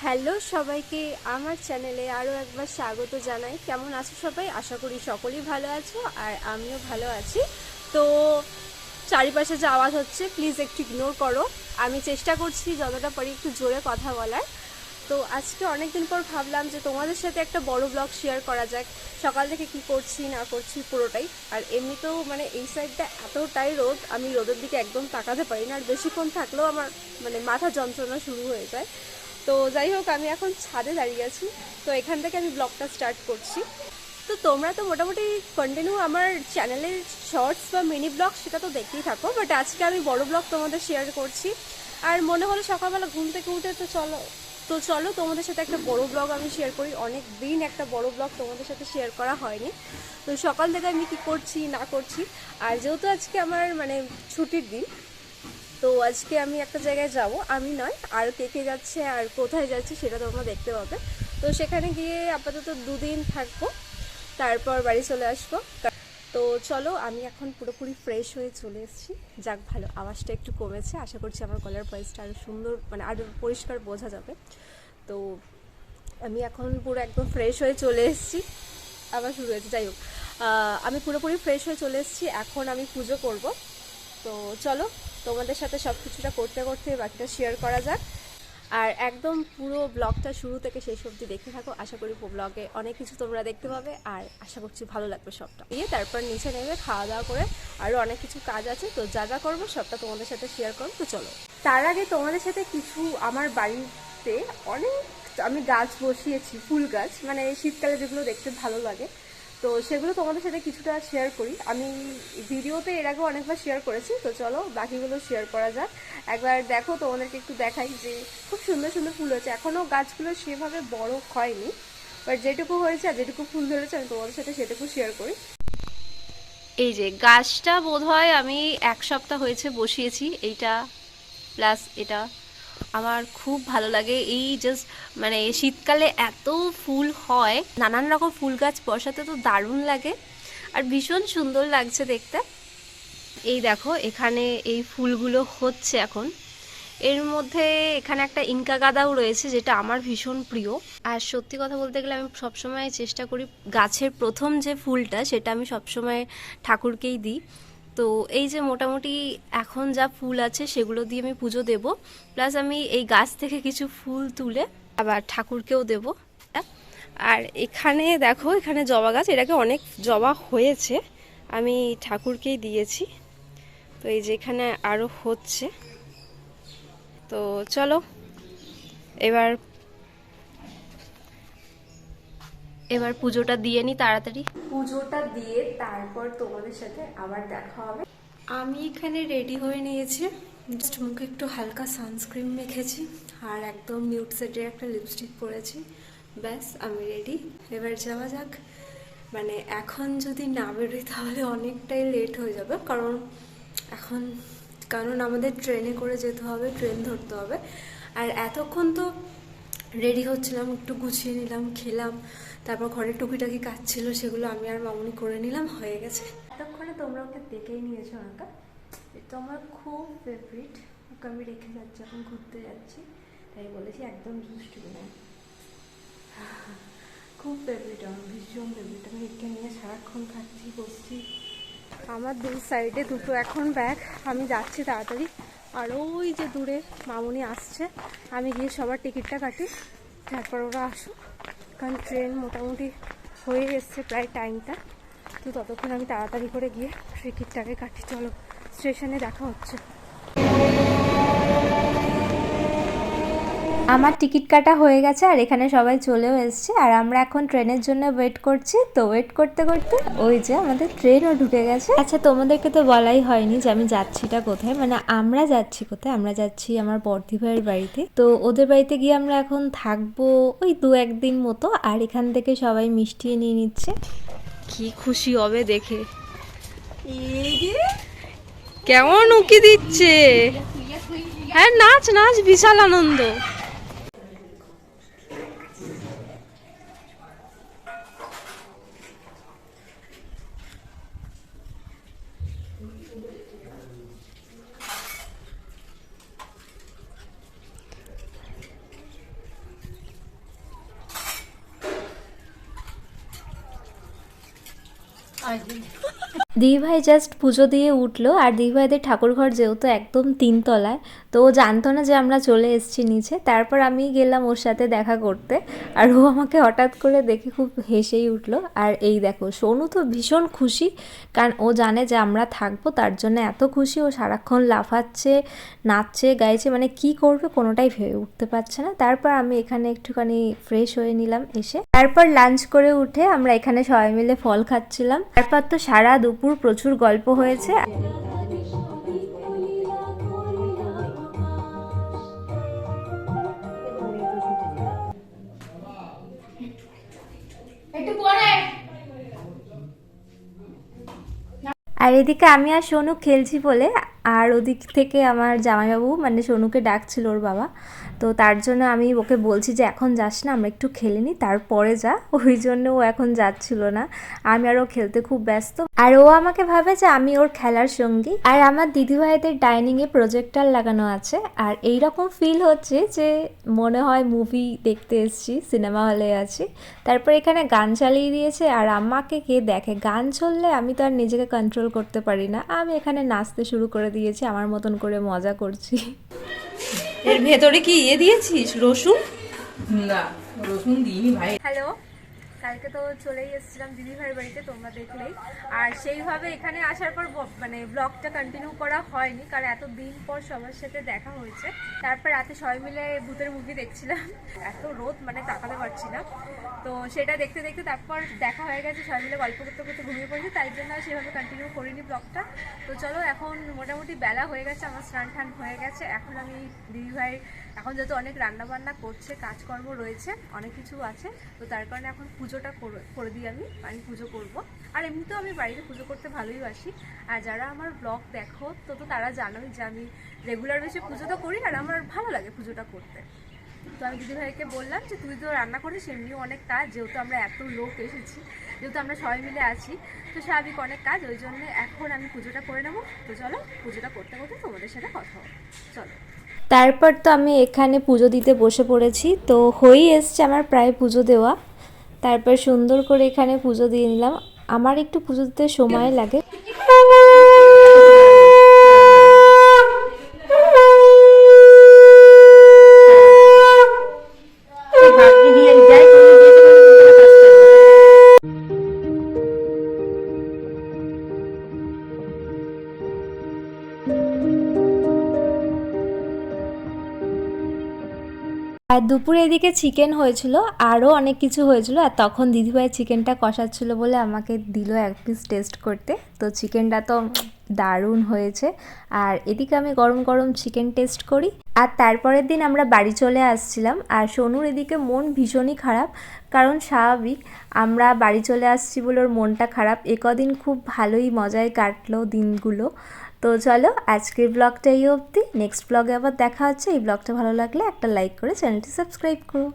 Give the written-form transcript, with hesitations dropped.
Hello সবাইকে আমার চ্যানেলে আরও একবার স্বাগত জানাই। কেমন আছো সবাই? আশা করি সকলেই ভালো আছো আর আমিও ভালো আছি। তো চারিপাশে যে আওয়াজ হচ্ছে প্লিজ একটু ইগনোর করো। আমি চেষ্টা করছি যতটা পারি একটু জোরে কথা বলার। তো আজকে অনেক দিন পর ভাবলাম যে তোমাদের সাথে একটা বড় ব্লগ শেয়ার করা যাক, সকাল থেকে কি করছি না করছি পুরোটাই। আর এমনিতেও মানে এই সাইডটা এতটাই রোদ, আমি রোদের দিকে একদম তাকাতে পারি না, আর বেশিক্ষণ থাকলেও আমার মানে মাথা যন্ত্রণা শুরু হয়ে যায়। তো যাই হোক, আমি এখন ছাদে দাঁড়িয়ে আছি, তো এখান থেকে আমি ব্লগটা স্টার্ট করছি। তো তোমরা তো মোটামুটি কন্টিনিউ আমার চ্যানেলের শর্টস বা মিনি ব্লগ সেটা তো দেখতেই থাকো, বাট আজকে আমি বড় ব্লগ তোমাদের শেয়ার করছি। আর মনে হলো সকালবেলা ঘুম থেকে উঠে তো চলো তোমাদের সাথে একটা বড় ব্লগ আমি শেয়ার করি। অনেক দিন একটা বড় ব্লগ তোমাদের সাথে শেয়ার করা হয়নি। তো সকাল থেকে আমি কী করছি না করছি, আর যেহেতু আজকে আমার মানে ছুটির দিন, তো আজকে আমি একটা জায়গায় যাব, আমি নয় আর কে কে যাচ্ছে আর কোথায় যাচ্ছে সেটা তোমরা দেখতে পাবে। তো সেখানে গিয়ে আপাতত 2 দিন থাকবো, তারপর বাড়ি চলে আসবো। তো চলো, আমি এখন পুরোপুরি ফ্রেশ হয়ে চলে এসেছি। যাক ভালো, আওয়াজটা একটু কমেছে, আশা করছি আমার গলার ভয়েসটা আরও সুন্দর মানে আরও পরিষ্কার বোঝা যাবে। তো আমি এখন পুরো একদম ফ্রেশ হয়ে চলে এসেছি। আবার শুরু হয়েছে, যাই হোক, আমি পুরোপুরি ফ্রেশ হয়ে চলে এসেছি। এখন আমি পুজো করব। তো চলো তোমাদের সাথে সব কিছুটা করতে করতে বাকিটা শেয়ার করা যাক। আর একদম পুরো ব্লগটা শুরু থেকে শেষ অবধি দেখতে থাকো। আশা করি ব্লগে অনেক কিছু তোমরা দেখতে পাবে, আর আশা করছি ভালো লাগবে সবটা। তারপর নিচে নেমে খাওয়া দাওয়া করে আরও অনেক কিছু কাজ আছে, তো যা যা করবো সবটা তোমাদের সাথে শেয়ার করবো। তো চলো, তার আগে তোমাদের সাথে কিছু আমার বাড়িতে অনেক আমি গাছ বসিয়েছি, ফুল গাছ, মানে শীতকালে যেগুলো দেখতে ভালো লাগে, তো সেগুলো তোমাদের সাথে কিছুটা শেয়ার করি। আমি ভিডিওতে এর আগে অনেকবার শেয়ার করেছি, তো চলো বাকিগুলো শেয়ার করা যাক। একবার দেখো, তোমাদেরকে একটু দেখাই যে খুব সুন্দর সুন্দর ফুল হয়েছে। এখনও গাছগুলো সেভাবে বড় হয়নি, বাট যেটুকু হয়েছে আর যেটুকু ফুল ধরেছে আমি তোমাদের সাথে সেটুকু শেয়ার করি। এই যে গাছটা বোধহয় আমি 1 সপ্তাহ হয়েছে বসিয়েছি, এইটা প্লাস এটা। আমার খুব ভালো লাগে এই জাস্ট মানে শীতকালে এত ফুল হয়, নানান রকম ফুল গাছ বসাতে তো দারুণ লাগে আর ভীষণ সুন্দর লাগছে দেখতে। এই দেখো এখানে এই ফুলগুলো হচ্ছে এখন। এর মধ্যে এখানে একটা ইনকা গাঁদাও রয়েছে, যেটা আমার ভীষণ প্রিয়। আর সত্যি কথা বলতে গেলে আমি সবসময় চেষ্টা করি গাছের প্রথম যে ফুলটা সেটা আমি সবসময় ঠাকুরকেই দিই। তো এই যে মোটামুটি এখন যা ফুল আছে সেগুলো দিয়ে আমি পুজো দেব, প্লাস আমি এই গাছ থেকে কিছু ফুল তুলে আবার ঠাকুরকেও দেব। আর এখানে দেখো, এখানে জবা গাছ, এটাকে অনেক জবা হয়েছে, আমি ঠাকুরকেই দিয়েছি। তো এই যে এখানে আরও হচ্ছে। তো চলো এবার এবার পুজোটা দিয়ে নি তাড়াতাড়ি। পুজোটা দিয়ে তারপর তোমাদের সাথে আবার দেখা হবে। আমি এখানে রেডি হয়ে নিয়েছি, জাস্ট মুখে একটু হালকা সানস্ক্রিন মেখেছি আর একদম নিউড সেটের একটা লিপস্টিক পরেছি, ব্যাস আমি রেডি। এবার যাওয়া যাক। মানে এখন যদি না বেরোই তাহলে অনেকটাই লেট হয়ে যাবে, কারণ আমাদের ট্রেনে করে যেতে হবে, ট্রেন ধরতে হবে। আর এতক্ষণ তো রেডি হচ্ছিলাম, একটু গুছিয়ে নিলাম, খেলাম, তারপর ঘরে টুকিটাকি কাজ ছিল সেগুলো আমি আর মামুনি করে নিলাম, হয়ে গেছে। এতক্ষণে তোমরা ওকে দেখেই নিয়েছো আঁকা, এটা আমার খুব ফেভারিট। ওকে আমি রেখে যাচ্ছি, এখন ঘুরতে যাচ্ছি, তাই বলেছি একদম দুষ্টু না, খুব ফেভারিট, আমার ভীষণ ফেভারিট। আমি একে নিয়ে সারাক্ষণ থাকছি, বসছি। আমার 2 সাইডে দুটো এখন ব্যাগ, আমি যাচ্ছি তাড়াতাড়ি। আর ওই যে দূরে মামুনি আসছে, আমি গিয়ে সবার টিকিটটা কাটি, তারপর ওরা আসুক, কারণ ট্রেন মোটামুটি হয়ে এসছে প্রায় টাইমটা। তো ততক্ষণ আমি তাড়াতাড়ি করে গিয়ে টিকিটটাকে কাটি। চলো স্টেশনে দেখা হচ্ছে। আমার টিকিট কাটা হয়ে গেছে আর এখানে সবাই চলেও এসছে, আর আমরা এখন ট্রেনের জন্য ওয়েট করছি। তো ওয়েট করতে করতে ওই যে আমাদের ট্রেনও ঢুকে গেছে। আচ্ছা, তোমাদেরকে তো বলাই হয়নি যে আমি যাচ্ছিটা কোথায়, মানে আমরা যাচ্ছি কোথায়। আমরা যাচ্ছি আমার বর্দি ভাইয়ের বাড়িতে। তো ওদের বাড়িতে গিয়ে আমরা এখন থাকবো ওই 2-1 দিন মতো, আর এখান থেকে সবাই মিষ্টি নিয়ে নিচ্ছে। কি খুশি হবে দেখে, কেমন উকি দিচ্ছে। হ্যাঁ, নাচ নাচ, বিশাল আনন্দ। দিদিভাই জাস্ট পুজো দিয়ে উঠলো, আর দিদিভাইদের ঠাকুরঘর যেহেতু একদম 3 তলায়, তো ও জানতো না যে আমরা চলে এসেছি নিচে। তারপর আমি গেলাম ওর সাথে দেখা করতে, আর ও আমাকে হঠাৎ করে দেখে খুব হেসেই উঠলো। আর এই দেখো সোনু তো ভীষণ খুশি, কারণ ও জানে যে আমরা থাকবো, তার জন্য এত খুশি। ও সারাক্ষণ লাফাচ্ছে, নাচছে, গাইছে, মানে কি করবে কোনোটাই ভেবে উঠতে পারছে না। তারপর আমি এখানে একটুখানি ফ্রেশ হয়ে নিলাম এসে, তারপর লাঞ্চ করে উঠে আমরা এখানে সবাই মিলে ফল খাচ্ছিলাম। তারপর তো সারা দুপুর প্রচুর গল্প হয়েছে। আর এদিকে আমি আর সোনু খেলছি বলে, আর ওদিক থেকে আমার জামাইবাবু মানে সোনুকে ডাকছিল ওর বাবা, তো তার জন্য আমি ওকে বলছি যে এখন যাস না, আমরা একটু খেলে নিই তারপরে যা। ওই জন্য ও এখন যাচ্ছিল না, আমি আর ও খেলতে খুব ব্যস্ত। আর ও আমাকে ভাবে যে আমি ওর খেলার সঙ্গী। আর আমার দিদিভাইদের ডাইনিংয়ে প্রজেক্টর লাগানো আছে, আর এই রকম ফিল হচ্ছে যে মনে হয় মুভি দেখতে এসেছি, সিনেমা হলে আছি। তারপর এখানে গান চালিয়ে দিয়েছে, আর আমাকে কে দেখে গান চললে আমি তো আর নিজেকে কন্ট্রোল করতে পারি না, আমি এখানে নাচতে শুরু করে দিয়েছি, আমার মতন করে মজা করছি। এর ভেতরে কি দিয়েছিস রসুন? না, রসুন দিইনি ভাই। হ্যালো, কালকে তো চলেই এসেছিলাম দিদিভাইয়ের বাড়িতে, তোমরা দেখলেই। আর সেইভাবে এখানে আসার পর মানে ব্লগটা কন্টিনিউ করা হয়নি, কারণ এত দিন পর সবার সাথে দেখা হয়েছে। তারপর রাতে সবাই মিলে ভূতের মুভি দেখছিলাম, এত রোদ মানে তাকাতে পারছি না, তো সেটা দেখতে দেখতে তারপর দেখা হয়ে গেছে, সবাই মিলে গল্প করতে করতে ঘুমিয়ে পড়েছি, তাই জন্য সেভাবে কন্টিনিউ করিনি ব্লগটা। তো চলো, এখন মোটামুটি বেলা হয়ে গেছে, আমার স্নান টান হয়ে গেছে। এখন আমি দিদিভাই এখন যেহেতু অনেক রান্না বান্না করছে, কাজকর্ম রয়েছে, অনেক কিছু আছে, তো তার কারণে এখন পুজোটা করে দিই। আমি পুজো করব। আর এমনিতেও আমি বাড়িতে পুজো করতে ভালোই বাসি। আর যারা আমার ব্লগ দেখো তো তারা জানোই যে আমি রেগুলার বেশি পুজোটা করি, আর আমার ভালো লাগে পুজোটা করতে। তো আমি দিদিভাইকে বললাম যে তুই তো রান্না করিস, এমনিও অনেক কাজ, যেহেতু আমরা এত লোক এসেছি, যেহেতু আমরা সবাই মিলে আছি, তো স্বাভাবিক অনেক কাজ, ওই জন্য এখন আমি পুজোটা করে নেবো। তো চলো, পুজোটা করতে করতে তোমাদের সাথে কথা হবে, চলো। তারপর তো আমি এখানে পুজো দিতে বসে পড়েছি, তো হয়েই এসছে আমার প্রায় পুজো দেওয়া। তারপর সুন্দর করে এখানে পুজো দিয়ে নিলাম। আমার একটু পুজো দিতে সময় লাগে। আর দুপুরে এদিকে চিকেন হয়েছিল, আরও অনেক কিছু হয়েছিল। আর তখন দিদিভাই চিকেনটা কষাচ্ছিল বলে আমাকে দিল এক পিস টেস্ট করতে। তো চিকেনটা তো দারুণ হয়েছে। আর এদিকে আমি গরম গরম চিকেন টেস্ট করি। আর তারপরের দিন আমরা বাড়ি চলে আসছিলাম, আর সোনুর এদিকে মন ভীষণই খারাপ, কারণ স্বাভাবিক আমরা বাড়ি চলে আসছি বলে ওর মনটা খারাপ। কদিন খুব ভালোই মজায় কাটলো দিনগুলো। তো চলো, আজকের ব্লগটা এই অবধি। নেক্সট ব্লগে আবার দেখা হচ্ছে। এই ব্লগটা ভালো লাগলে একটা লাইক করে চ্যানেলটি সাবস্ক্রাইব করো।